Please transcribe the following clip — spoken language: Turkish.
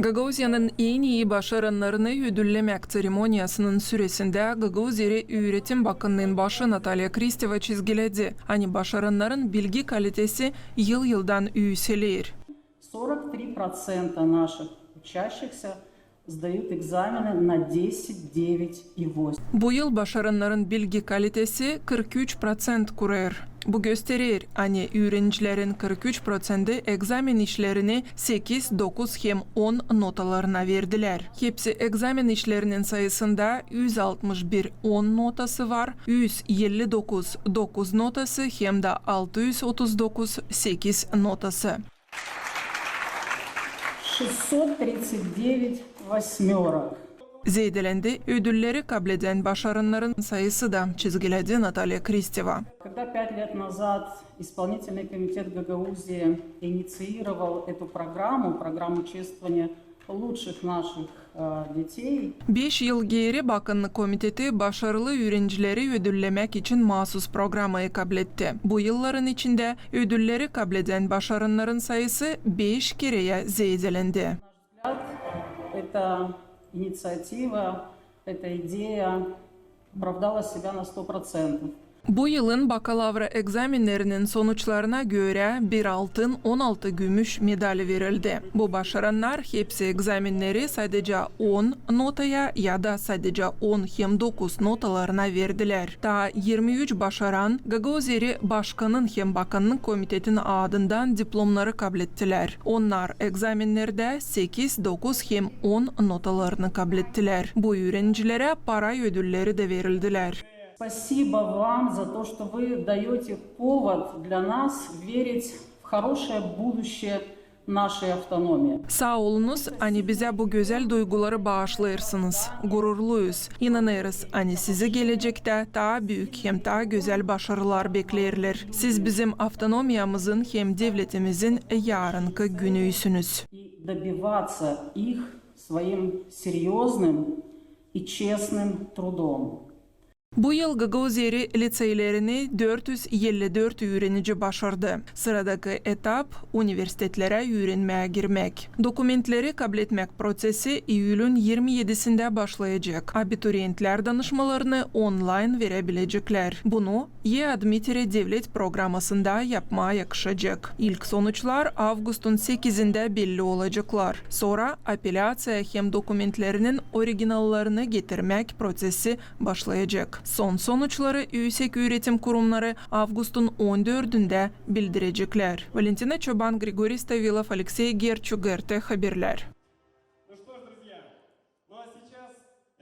Gagauzyanın en iyi başaranlarını ödüllemek seremoniyasının süresinde Gagauz Yeri Öğretim Bakanlığı'nın başı Natalya Kristeva çizgiledi. Hani başaranların bilgi kalitesi yıldan yükselir. 43% наших учащихся сдают экзамены на 10, 9 и 8. Bu yıl başaranların bilgi kalitesi 43% kurar. Bu gösterir, hani öğrencilerin 43%'ı egzamin işlerini 8, 9 hem 10 notalarına verdiler. Hepsi egzamin işlerinin sayısında 161 10 notası var, 159 9 notası hem de 639 8 notası. 639 восьмерок. Zeydilendi, ödülleri kabul eden başaranların sayısı da çizgiledi Natalya Kristeva. Когда 5 лет назад исполнительный комитет Гагаузии инициировал эту программу чествования лучших наших детей. 5 yıl geri Bakanlık Komiteti başarılı öğrencileri ödüllemek için mahsus programı kabul etti. Bu yılların içinde ödülleri kabul eden başaranların sayısı 5 kereye zeydilendi. Эта инициатива, эта идея оправдала себя на 100%. Bu yılın bakalavra egzaminlerinin sonuçlarına göre bir altın 16 gümüş medal verildi. Bu başaranlar hepsi egzaminleri sadece 10 notaya ya da sadece 10 hem 9 notalarına verdiler. Daha 23 başaran Gagauz Yeri Başkanın hem Bakanlık Komitetinin adından diplomları kabul ettiler. Onlar egzaminlerde 8, 9 hem 10 notalarını kabul ettiler. Bu öğrencilere para ödülleri de verildiler. Спасибо вам за то, что вы даете повод для нас верить в хорошее будущее нашей автономии. Sağ olunuz, hani bize bu güzel duyguları bağışlayırsınız. Gururluyuz, inanırız, hani sizi gelecekte daha büyük hem daha güzel başarılar beklerler. Siz bizim avtonomiyamızın hem devletimizin yarınki günüysünüz. И добиваться их своим серьезным и честным трудом. Bu yıl Gagauz Yeri liseylerini 454 öğrenci başardı. Sıradaki etap üniversitelere öğrenmeye girmek. Dokumentleri kabul etmek prosesi Eylül'ün 27'sinde başlayacak. Abituriyentler danışmalarını online verebilecekler. Bunu e-admitire devlet programısında yapmaya yakışacak. İlk sonuçlar Ağustos'un 8'inde belli olacaklar. Sonra apellasya hem dokumentlerinin orijinallarını getirmek prosesi başlayacak. Son sonuçları Yüksek Öğretim Kurumları Ağustos'un 14'ünde bildirecekler. Valentina Çoban, Grigoriy Stavilov, Alexey Gerchuk, GRT Haberler.